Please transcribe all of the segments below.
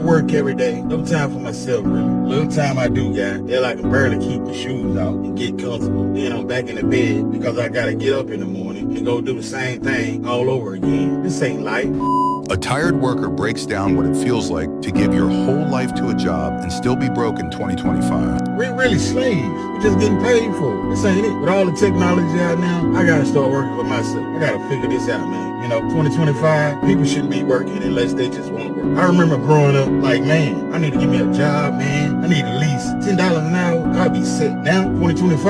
work every day. No time for myself, really. Little time I do got, hell, I can barely keep the shoes out and get comfortable. Then I'm back in the bed because I gotta get up in the morning and go do the same thing all over again. This ain't life. A tired worker breaks down what it feels like to give your whole life to a job and still be broke in 2025. We're really slaves. We're just getting paid for it. This ain't it. With all the technology out now, I gotta start working for myself. I gotta figure this out, man. 2025, people shouldn't be working unless they just want to work. I remember growing up like, man, I need to give me a job, man. I need at least $10 an hour. I'll be set. Now, 2025,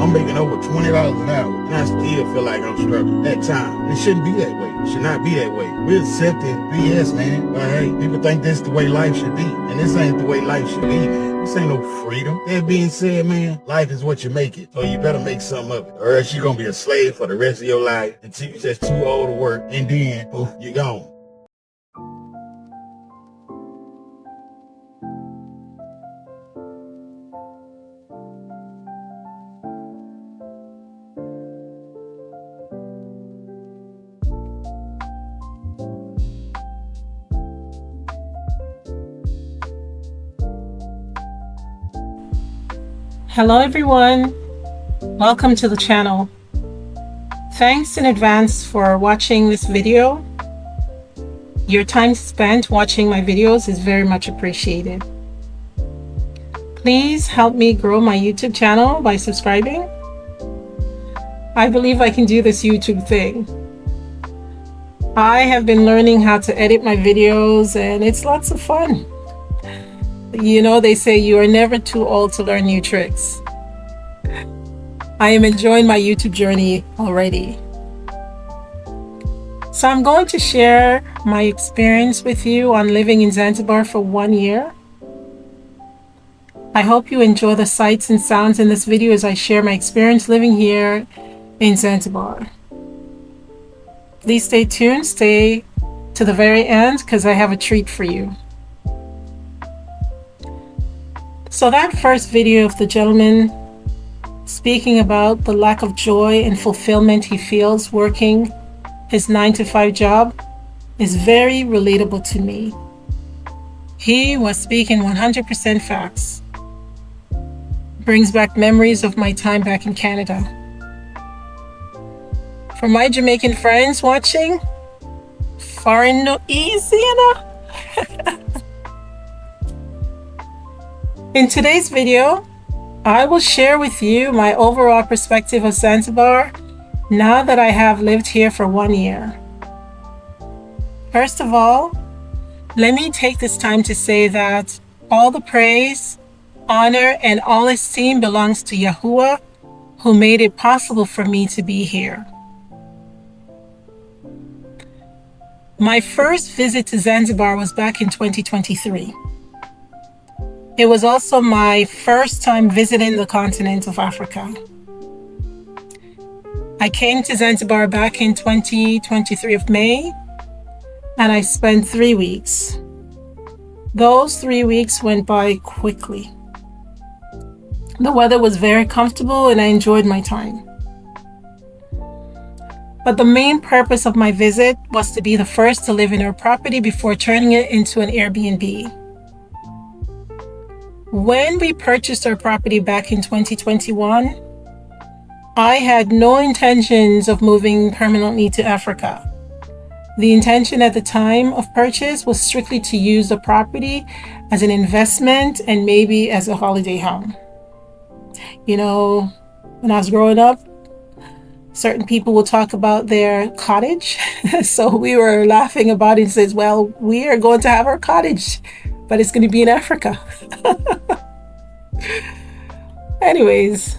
I'm making over $20 an hour. And I still feel like I'm struggling. That time, it shouldn't be that way. It should not be that way. We're accepting BS, man. But hey, people think this is the way life should be. And this ain't the way life should be, man. This ain't no freedom. That being said, man, life is what you make it. So you better make something of it. Or else you're going to be a slave for the rest of your life until you're just too old to work. And then, poof, you're gone. Hello everyone, welcome to the channel. Thanks in advance for watching this video. Your time spent watching my videos is very much appreciated. Please help me grow my YouTube channel by subscribing. I believe I can do this YouTube thing. I have been learning how to edit my videos and it's lots of fun. You know, they say you are never too old to learn new tricks. I am enjoying my YouTube journey already. So I'm going to share my experience with you on living in Zanzibar for 1 year. I hope you enjoy the sights and sounds in this video as I share my experience living here in Zanzibar. Please stay tuned, stay to the very end because I have a treat for you. So that first video of the gentleman speaking about the lack of joy and fulfillment he feels working his 9-to-5 job is very relatable to me. He was speaking 100% facts. Brings back memories of my time back in Canada. For my Jamaican friends watching, foreign no easy, you know? In today's video, I will share with you my overall perspective of Zanzibar now that I have lived here for 1 year. First of all, let me take this time to say that all the praise, honor, and all esteem belongs to Yahuwah, who made it possible for me to be here. My first visit to Zanzibar was back in 2023. It was also my first time visiting the continent of Africa. I came to Zanzibar back in 2023 of May, and I spent 3 weeks. Those 3 weeks went by quickly. The weather was very comfortable and I enjoyed my time. But the main purpose of my visit was to be the first to live in our property before turning it into an Airbnb. When we purchased our property back in 2021, I had no intentions of moving permanently to Africa. The intention at the time of purchase was strictly to use the property as an investment and maybe as a holiday home. You know, when I was growing up, certain people will talk about their cottage. So we were laughing about it and says, well, we are going to have our cottage, but it's going to be in Africa. Anyways,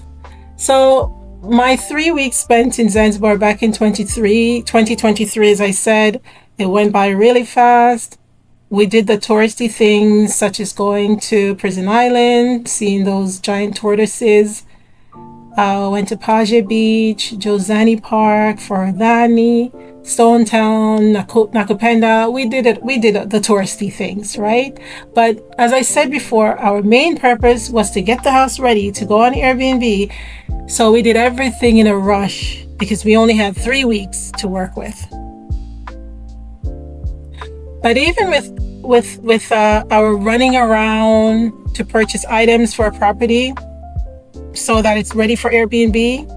so my 3 weeks spent in Zanzibar back in 2023, as I said, it went by really fast. We did the touristy things such as going to Prison Island, seeing those giant tortoises. Went to Paje Beach, Jozani Park, Forodhani, Stone Town, Nakupenda. We did the touristy things, right? But as I said before, our main purpose was to get the house ready to go on Airbnb. So we did everything in a rush because we only had 3 weeks to work with. But even with our running around to purchase items for our property so that it's ready for Airbnb,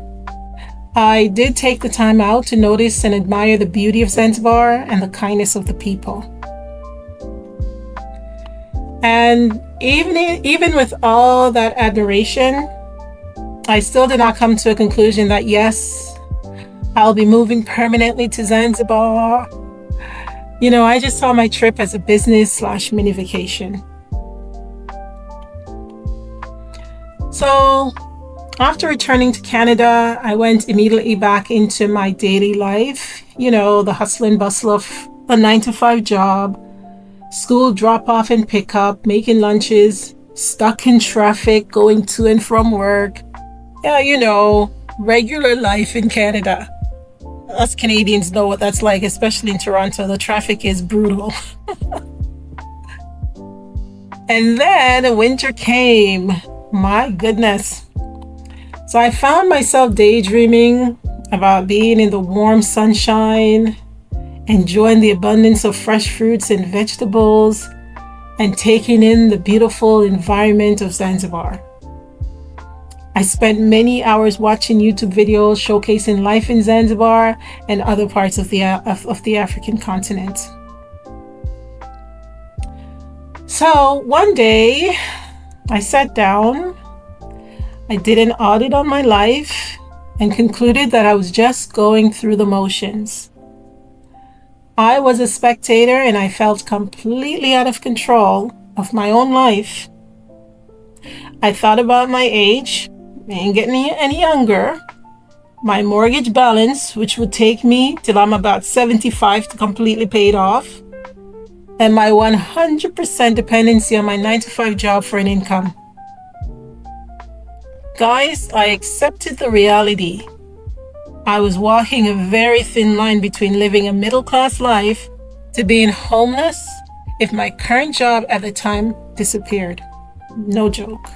I did take the time out to notice and admire the beauty of Zanzibar and the kindness of the people. And even with all that admiration, I still did not come to a conclusion that yes, I'll be moving permanently to Zanzibar. I just saw my trip as a business/mini vacation. So after returning to Canada, I went immediately back into my daily life, the hustle and bustle of a 9-to-5 job, school drop off and pick up, making lunches, stuck in traffic, going to and from work. Yeah, regular life in Canada. Us Canadians know what that's like, especially in Toronto. The traffic is brutal. And then winter came. My goodness. So I found myself daydreaming about being in the warm sunshine, enjoying the abundance of fresh fruits and vegetables, and taking in the beautiful environment of Zanzibar. I spent many hours watching YouTube videos showcasing life in Zanzibar and other parts of the African continent. So one day, I sat down, I did an audit on my life, and concluded that I was just going through the motions. I was a spectator and I felt completely out of control of my own life. I thought about my age, ain't getting any younger, my mortgage balance, which would take me till I'm about 75 to completely pay it off, and my 100% dependency on my 9-to-5 job for an income. Guys, I accepted the reality. I was walking a very thin line between living a middle-class life to being homeless if my current job at the time disappeared. No joke.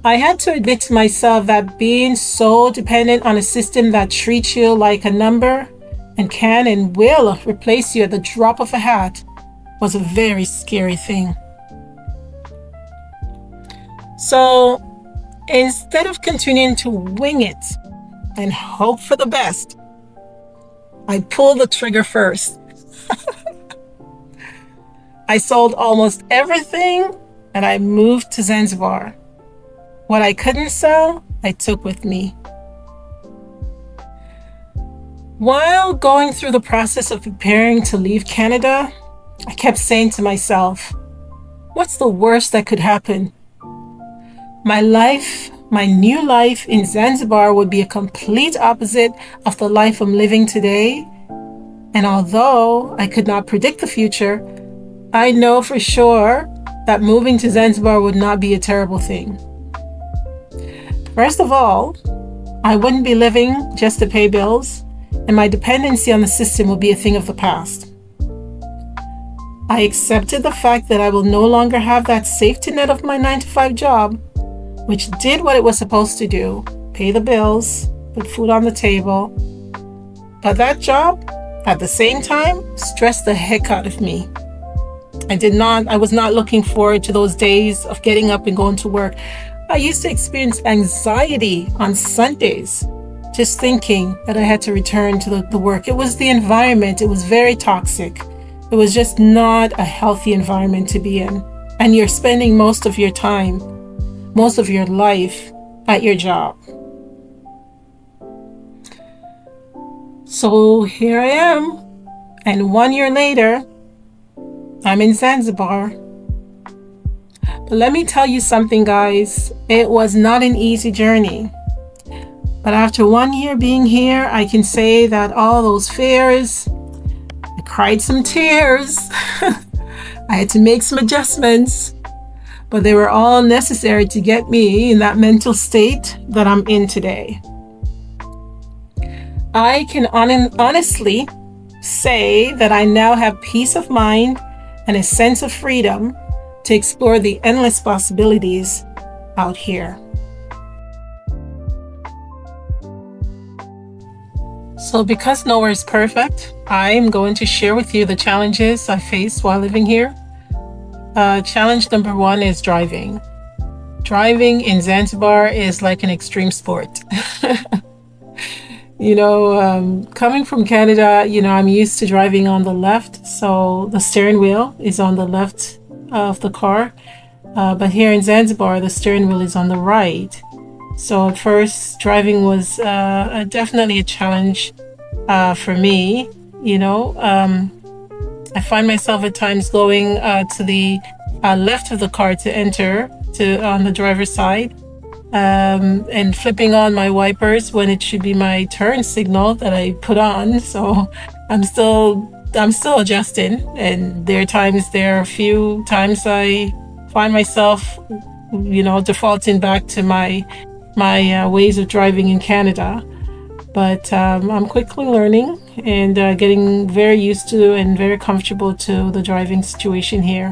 I had to admit to myself that being so dependent on a system that treats you like a number and can and will replace you at the drop of a hat was a very scary thing. So instead of continuing to wing it and hope for the best, I pulled the trigger first. I sold almost everything and I moved to Zanzibar. What I couldn't sell, I took with me. While going through the process of preparing to leave Canada, I kept saying to myself, what's the worst that could happen? My life, my new life in Zanzibar would be a complete opposite of the life I'm living today. And although I could not predict the future, I know for sure that moving to Zanzibar would not be a terrible thing. First of all, I wouldn't be living just to pay bills, and my dependency on the system will be a thing of the past. I accepted the fact that I will no longer have that safety net of my 9-to-5 job, which did what it was supposed to do, pay the bills, put food on the table. But that job, at the same time, stressed the heck out of me. I was not looking forward to those days of getting up and going to work. I used to experience anxiety on Sundays, just thinking that I had to return to the work. It was the environment. It was very toxic. It was just not a healthy environment to be in. And you're spending most of your time, most of your life at your job. So here I am. And 1 year later, I'm in Zanzibar. But let me tell you something, guys. It was not an easy journey. But after 1 year being here, I can say that all those fears, I cried some tears. I had to make some adjustments, but they were all necessary to get me in that mental state that I'm in today. I can honestly say that I now have peace of mind and a sense of freedom to explore the endless possibilities out here. So, because nowhere is perfect, I'm going to share with you the challenges I faced while living here. Challenge number one is driving. Driving in Zanzibar is like an extreme sport. Coming from Canada, I'm used to driving on the left, so the steering wheel is on the left of the car. But here in Zanzibar, the steering wheel is on the right. So at first, driving was definitely a challenge for me. I find myself at times going to the left of the car to enter on the driver's side, and flipping on my wipers when it should be my turn signal that I put on. So I'm still adjusting, and there are a few times I find myself, defaulting back to my ways of driving in Canada. But I'm quickly learning and getting very used to and very comfortable to the driving situation here.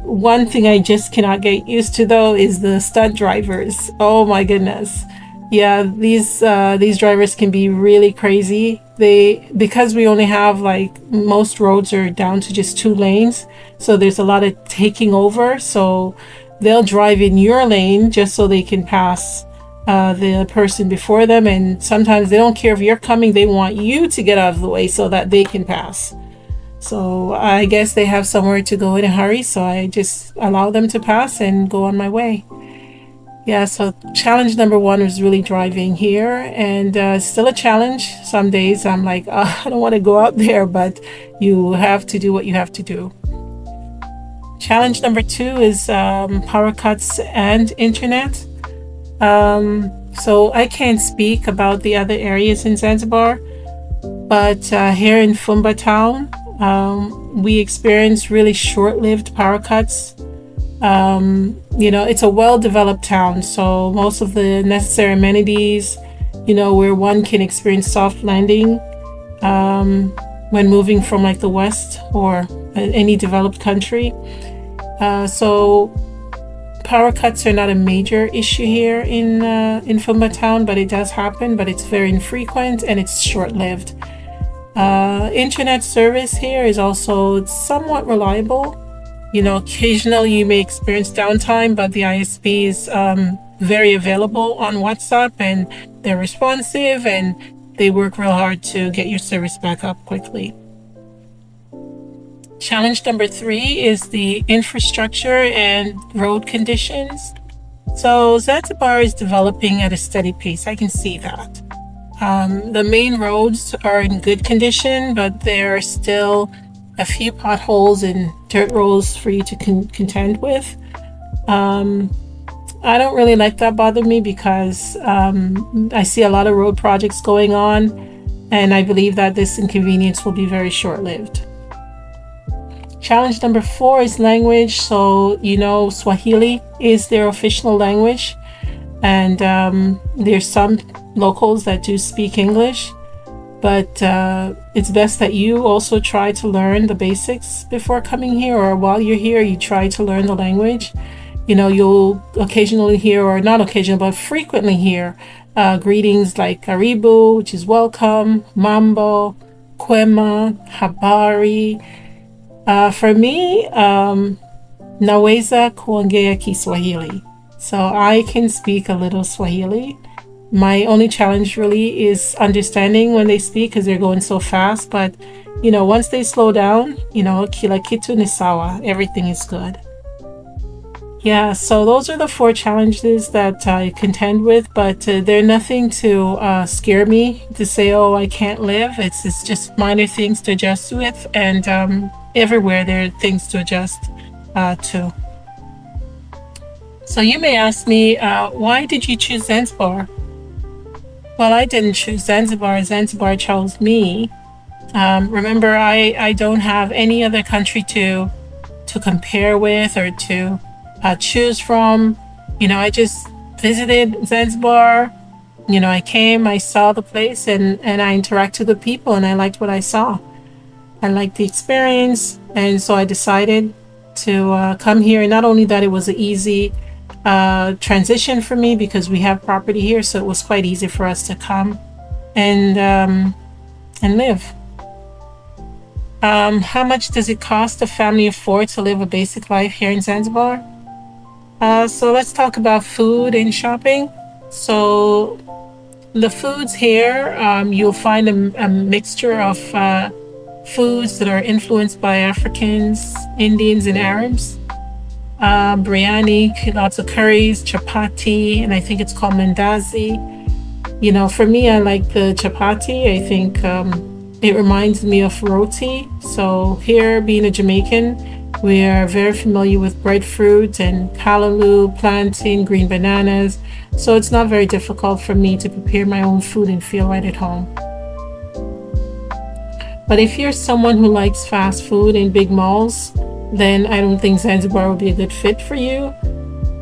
One thing I just cannot get used to, though, is the stunt drivers. Oh my goodness. Yeah, these drivers can be really crazy. Because we only have, most roads are down to just 2 lanes, so there's a lot of taking over. So they'll drive in your lane just so they can pass the person before them, and sometimes they don't care if you're coming, they want you to get out of the way so that they can pass. So I guess they have somewhere to go in a hurry, so I just allow them to pass and go on my way. Yeah, so challenge number one was really driving here, and still a challenge. Some days I'm like, I don't want to go out there, but you have to do what you have to do. Challenge number two is power cuts and internet. So I can't speak about the other areas in Zanzibar, but here in Fumba town, we experience really short-lived power cuts. It's a well-developed town, so most of the necessary amenities, where one can experience soft landing when moving from the West or any developed country. So power cuts are not a major issue here in Fumba town, but it does happen, but it's very infrequent and it's short-lived. Internet service here is also somewhat reliable. Occasionally you may experience downtime, but the ISP is very available on WhatsApp, and they're responsive and they work real hard to get your service back up quickly. Challenge number 3 is the infrastructure and road conditions. So Zanzibar is developing at a steady pace. I can see that. The main roads are in good condition, but there are still a few potholes and dirt roads for you to contend with. I don't really let that bother me because I see a lot of road projects going on, and I believe that this inconvenience will be very short-lived. Challenge number 4 is language. So, Swahili is their official language, and there's some locals that do speak English, but it's best that you also try to learn the basics before coming here, or while you're here, you try to learn the language. You'll occasionally hear, or not occasionally, but frequently hear greetings like karibu, which is welcome, mambo, kwema, habari. For me, naweza kuongea Kiswahili. So I can speak a little Swahili. My only challenge really is understanding when they speak because they're going so fast. But, once they slow down, kila kitu ni sawa. Everything is good. Yeah, so those are the 4 challenges that I contend with, but they're nothing to scare me to say, oh, I can't live. It's just minor things to adjust with, and everywhere there are things to adjust to. So you may ask me, why did you choose Zanzibar? Well, I didn't choose Zanzibar. Zanzibar chose me. Remember, I don't have any other country to compare with or to choose from. I just visited Zanzibar. I came, I saw the place, and I interacted with people, and I liked what I saw. I liked the experience, and so I decided to come here. And not only that, it was an easy transition for me because we have property here, so it was quite easy for us to come. and live. How much does it cost a family of four to live a basic life here in Zanzibar? So let's talk about food and shopping. So the foods here, you'll find a mixture of foods that are influenced by Africans, Indians, and Arabs. Biryani, lots of curries, chapati, and I think it's called mandazi. You know, for me, I like the chapati. I think it reminds me of roti. So here, being a Jamaican, we are very familiar with breadfruit and callaloo, plantain, green bananas. So it's not very difficult for me to prepare my own food and feel right at home. But if you're someone who likes fast food in big malls, then I don't think Zanzibar would be a good fit for you,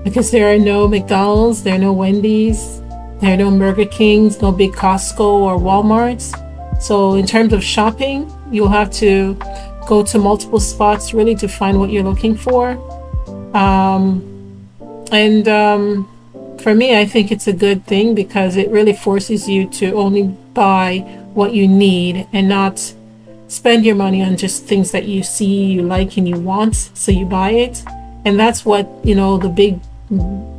because there are no McDonald's, there are no Wendy's, there are no Burger Kings, no big Costco or Walmarts. So in terms of shopping, you'll have to go to multiple spots really to find what you're looking for. And for me, I think it's a good thing because it really forces you to only buy what you need and not spend your money on just things that you see, you like, and you want, so you buy it. And that's what, you know, the big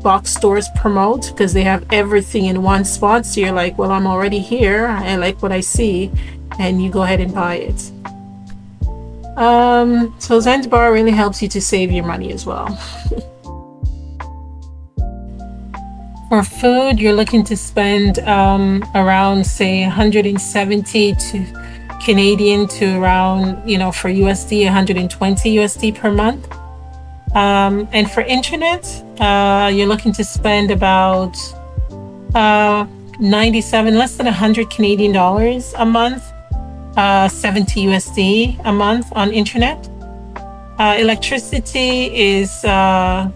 box stores promote, because they have everything in one spot. So you're like, well, I'm already here, I like what I see, and you go ahead and buy it. So Zanzibar really helps you to save your money as well. For food, you're looking to spend around, say, 170 to Canadian to around, you know, for USD, 120 USD per month. And for internet, you're looking to spend about 97, less than 100 Canadian dollars a month, 70 USD a month on internet. Electricity is also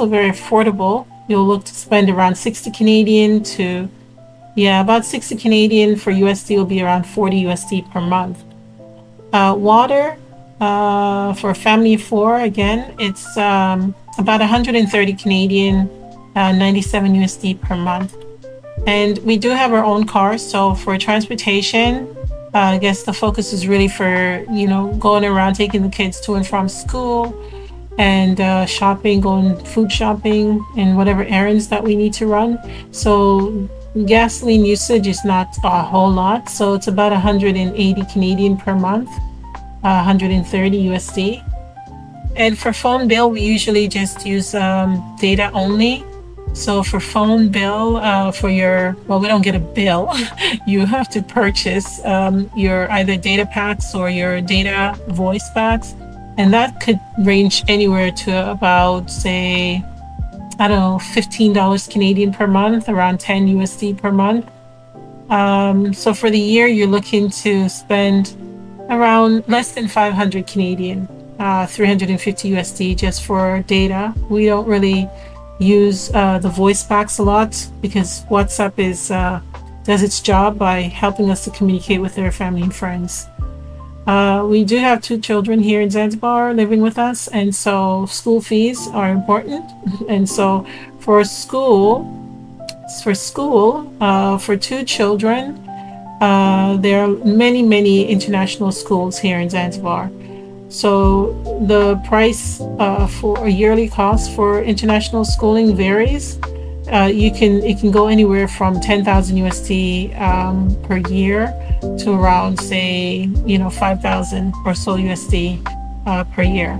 very affordable. You'll look to spend around 60 Canadian to, yeah, about 60 Canadian for USD will be around 40 USD per month. Water, for a family of four, again, it's about 130 Canadian, 97 USD per month. And we do have our own cars, so for transportation, I guess the focus is really for, you know, going around taking the kids to and from school and shopping, going food shopping and whatever errands that we need to run. So gasoline usage is not a whole lot, so it's about 180 Canadian per month, 130 USD. And for phone bill, we usually just use data only. So for phone bill, for your, well, we don't get a bill. You have to purchase your either data packs or your data voice packs. And that could range anywhere to about, say, I don't know, $15 Canadian per month, around 10 USD per month. So for the year, you're looking to spend around less than 500 Canadian, 350 USD just for data. We don't really use the voice packs a lot because WhatsApp does its job by helping us to communicate with our family and friends. We do have two children here in Zanzibar living with us, and so school fees are important. And so for two children, there are many international schools here in Zanzibar. So the price for a yearly cost for international schooling varies. It can go anywhere from 10,000 USD per year to around, say, 5,000 or so USD per year.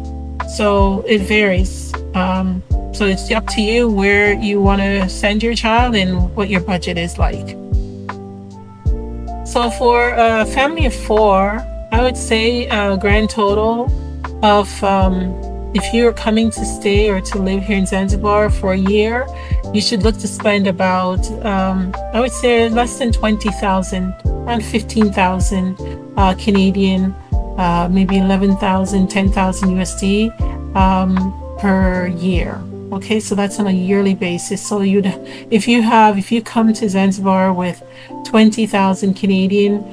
So it varies. So it's up to you where you want to send your child and what your budget is like. So for a family of four, I would say a grand total of, if you're coming to stay or to live here in Zanzibar for a year, you should look to spend about, I would say less than 20,000, around 15,000 Canadian, maybe 11,000, 10,000 USD per year. Okay, so that's on a yearly basis. So if you come to Zanzibar with 20,000 Canadian,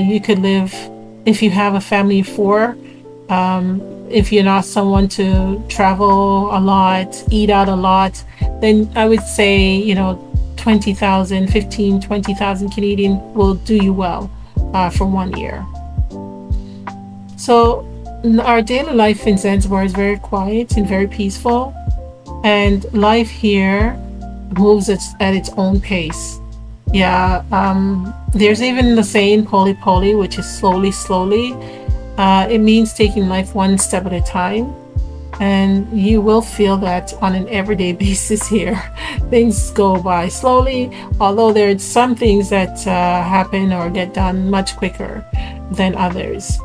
you could live, if you have a family of four, if you're not someone to travel a lot, eat out a lot, then I would say, 20,000, 15, 20,000 Canadian will do you well for 1 year. So our daily life in Zanzibar is very quiet and very peaceful, and life here moves at its own pace. Yeah, there's even the saying "poli poli," which is slowly, slowly. It means taking life one step at a time, and you will feel that on an everyday basis here. Things go by slowly, although there's some things that happen or get done much quicker than others.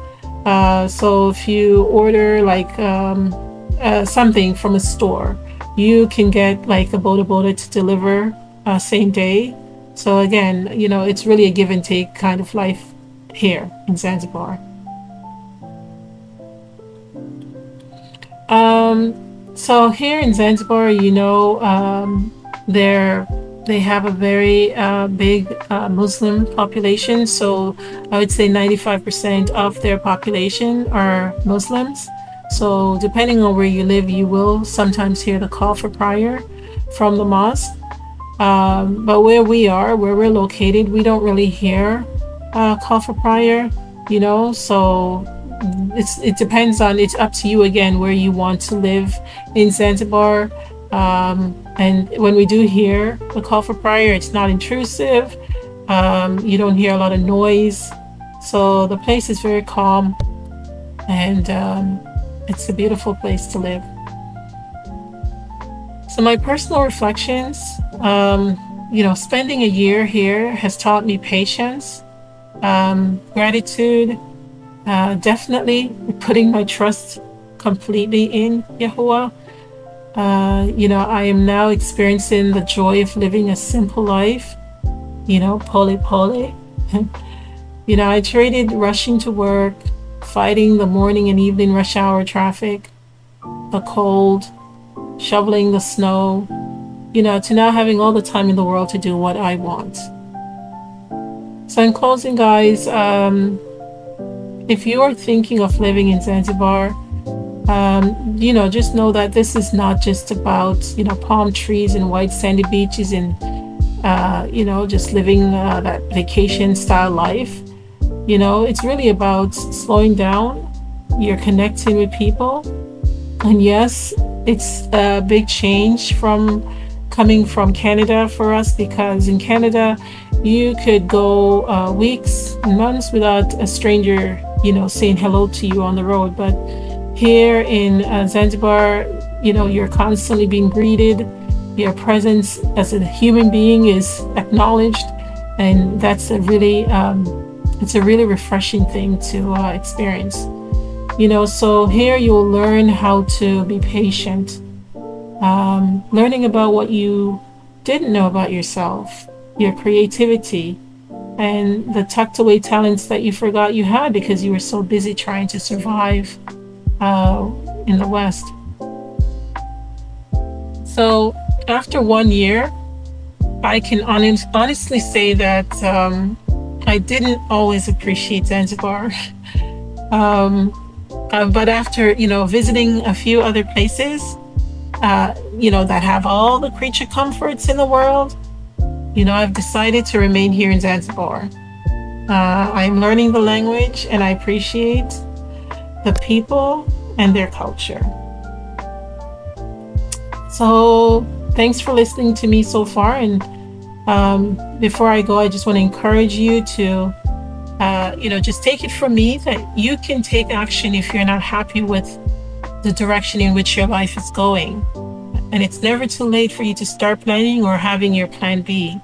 So if you order like something from a store, you can get like a boda boda to deliver same day. So again, it's really a give and take kind of life here in Zanzibar. So here in Zanzibar, they have a very big Muslim population. So I would say 95% of their population are Muslims. So depending on where you live, you will sometimes hear the call for prayer from the mosque. But where we're located, we don't really hear call for prayer, so it depends on, it's up to you again where you want to live in Zanzibar. And when we do hear the call for prayer, it's not intrusive. You don't hear a lot of noise. So the place is very calm, and it's a beautiful place to live. So my personal reflections, spending a year here has taught me patience, gratitude, definitely putting my trust completely in Yahuwah. I am now experiencing the joy of living a simple life, pole pole. I traded rushing to work, fighting the morning and evening rush hour traffic, the cold, shoveling the snow, to now having all the time in the world to do what I want. So in closing, guys, if you are thinking of living in Zanzibar, just know that this is not just about, palm trees and white sandy beaches and, just living that vacation style life. It's really about slowing down. You're connecting with people. And yes, it's a big change from coming from Canada for us, because in Canada, you could go weeks and months without a stranger, saying hello to you on the road. But here in Zanzibar, you're constantly being greeted. Your presence as a human being is acknowledged, and that's it's a really refreshing thing to experience. So here you'll learn how to be patient, learning about what you didn't know about yourself, your creativity, and the tucked away talents that you forgot you had because you were so busy trying to survive in the West. So after 1 year, I can honestly say that I didn't always appreciate Zanzibar. But after, visiting a few other places, that have all the creature comforts in the world, I've decided to remain here in Zanzibar. I'm learning the language, and I appreciate the people and their culture. So thanks for listening to me so far. And before I go, I just want to encourage you to, just take it from me that you can take action if you're not happy with the direction in which your life is going. And it's never too late for you to start planning or having your plan B.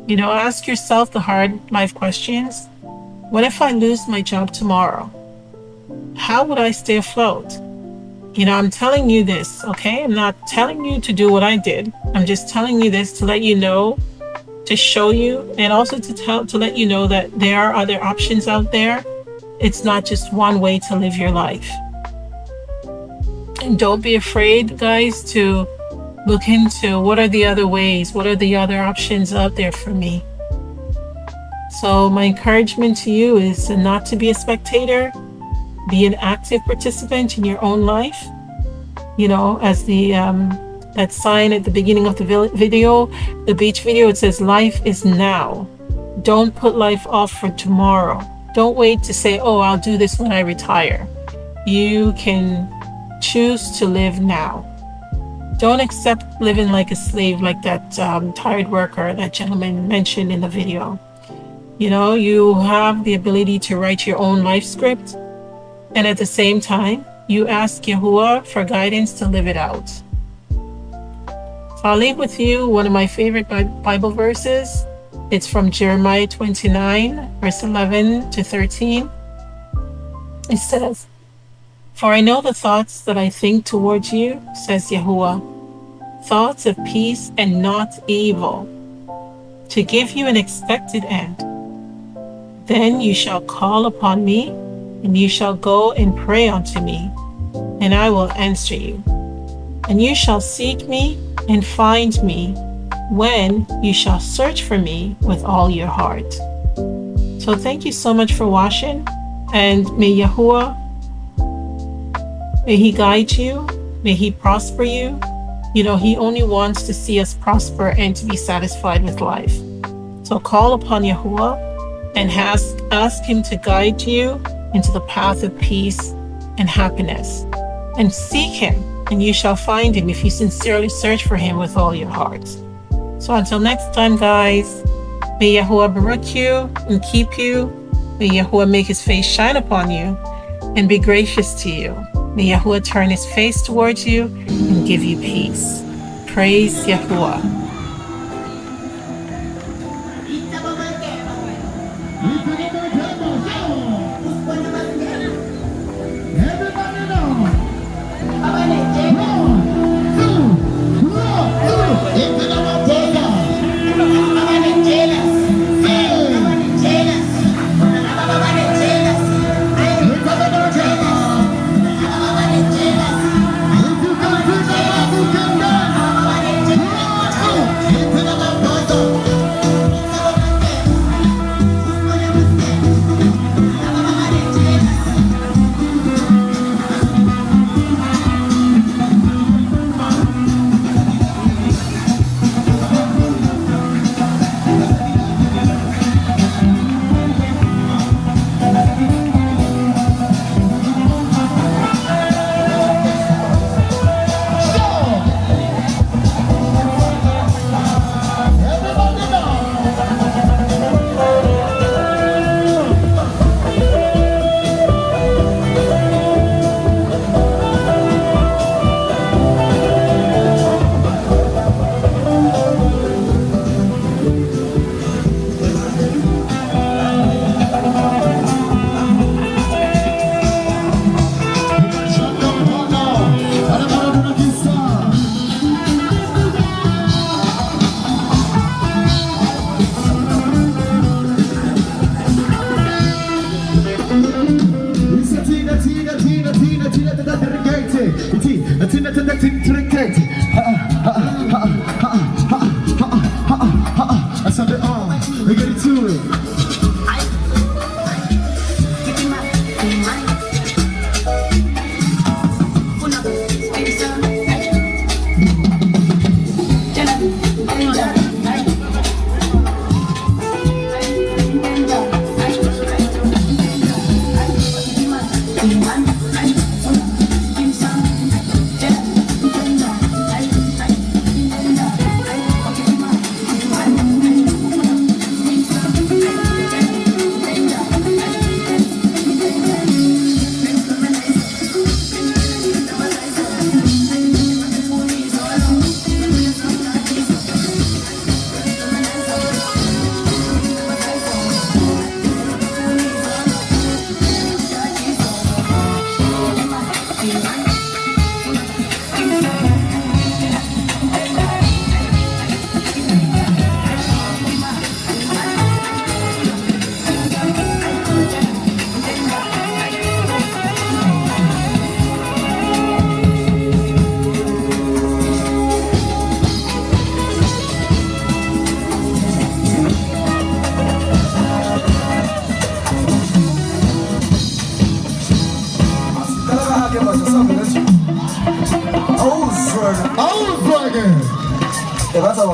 Ask yourself the hard life questions. What if I lose my job tomorrow? How would I stay afloat? I'm telling you this, okay? I'm not telling you to do what I did. I'm just telling you this to let you know, to show you, and also to let you know that there are other options out there. It's not just one way to live your life. And don't be afraid, guys, to look into what are the other ways, what are the other options out there for me. So my encouragement to you is not to be a spectator, be an active participant in your own life. As the that sign at the beginning of the video, the beach video. It says, life is now. Don't put life off for tomorrow. Don't wait to say, oh, I'll do this when I retire. You can choose to live now. Don't accept living like a slave, like that tired worker that gentleman mentioned in the video. You know, you have the ability to write your own life script, and at the same time, you ask Yahuwah for guidance to live it out. So I'll leave with you one of my favorite Bible verses. It's from Jeremiah 29, verse 11 to 13. It says, "For I know the thoughts that I think towards you, says Yahuwah, thoughts of peace and not evil, to give you an expected end. Then you shall call upon me, and you shall go and pray unto me, and I will answer you. And you shall seek me and find me, when you shall search for me with all your heart." So thank you so much for watching, and may Yahuwah, may He guide you, may He prosper you. You know, He only wants to see us prosper and to be satisfied with life. So call upon Yahuwah and ask Him to guide you into the path of peace and happiness. And seek Him, and you shall find Him if you sincerely search for Him with all your heart. So until next time, guys, may Yahuwah baruch you and keep you. May Yahuwah make His face shine upon you and be gracious to you. May Yahuwah turn His face towards you and give you peace. Praise Yahuwah.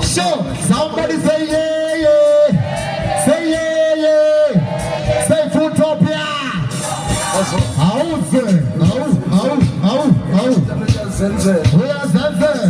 Sure, somebody say yeah, yeah. Say yeah, yeah. Say Footopia. Out. We are Zanzibar.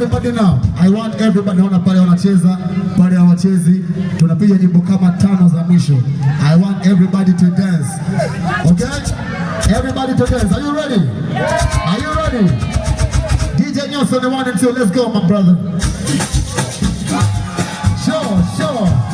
Everybody now. I want everybody, naona pale wanacheza, pale hawachezi. Tunapiga nyimbo kama 5 za mwisho. I want everybody to dance. Okay? Everybody to dance. Are you ready? Are you ready? DJ Nelson, the 1 and 2. Let's go, my brother. Sure.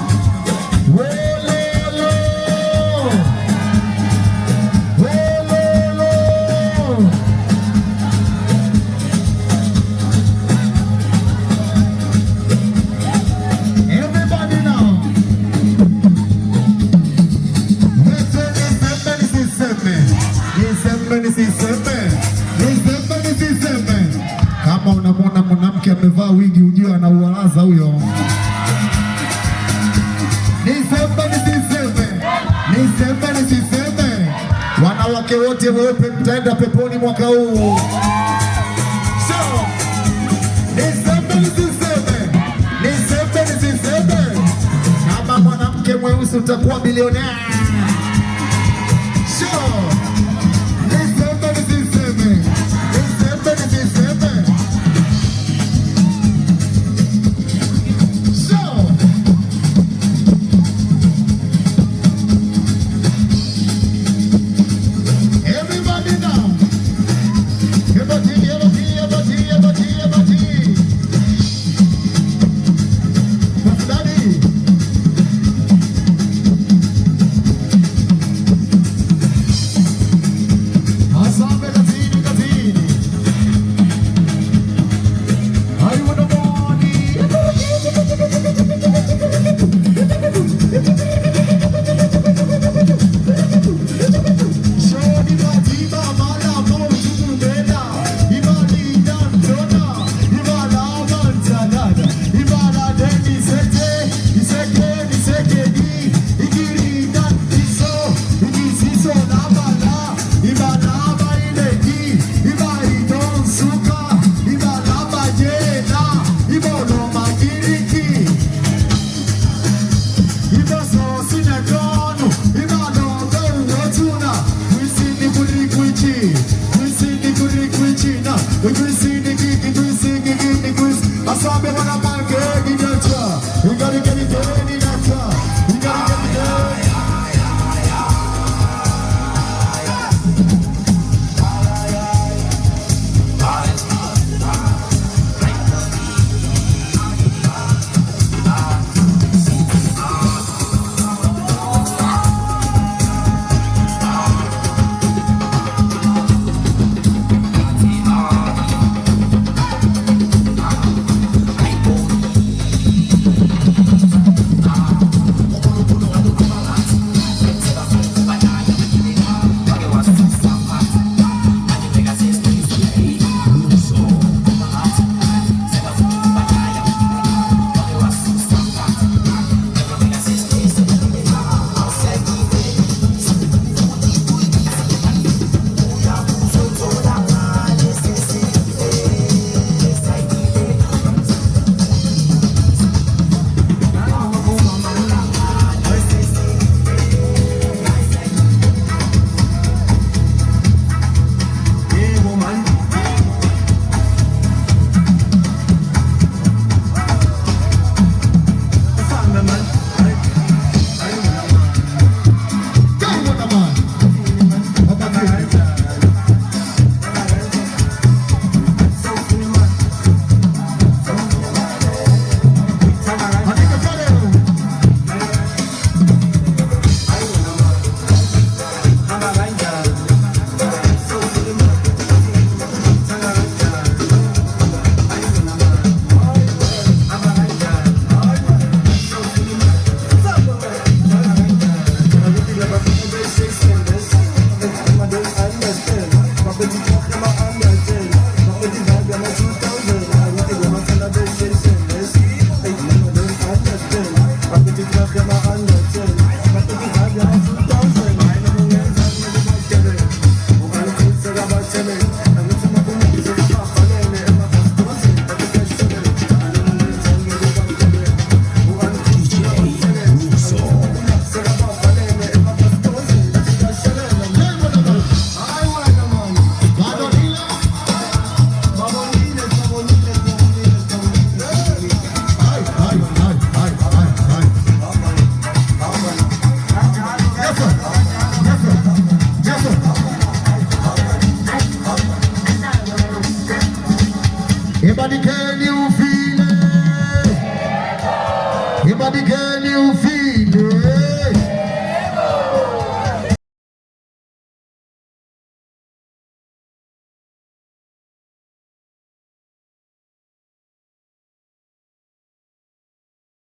Kama unamwona mwanamke amevaa wigi ujue anaualaza huyo. Niseme wanawake wote weupe mtaenda peponi mwaka huu. Niseme kama mwanamke mweusi utakuwa bilionea. can you feel it? Everybody can you feel it?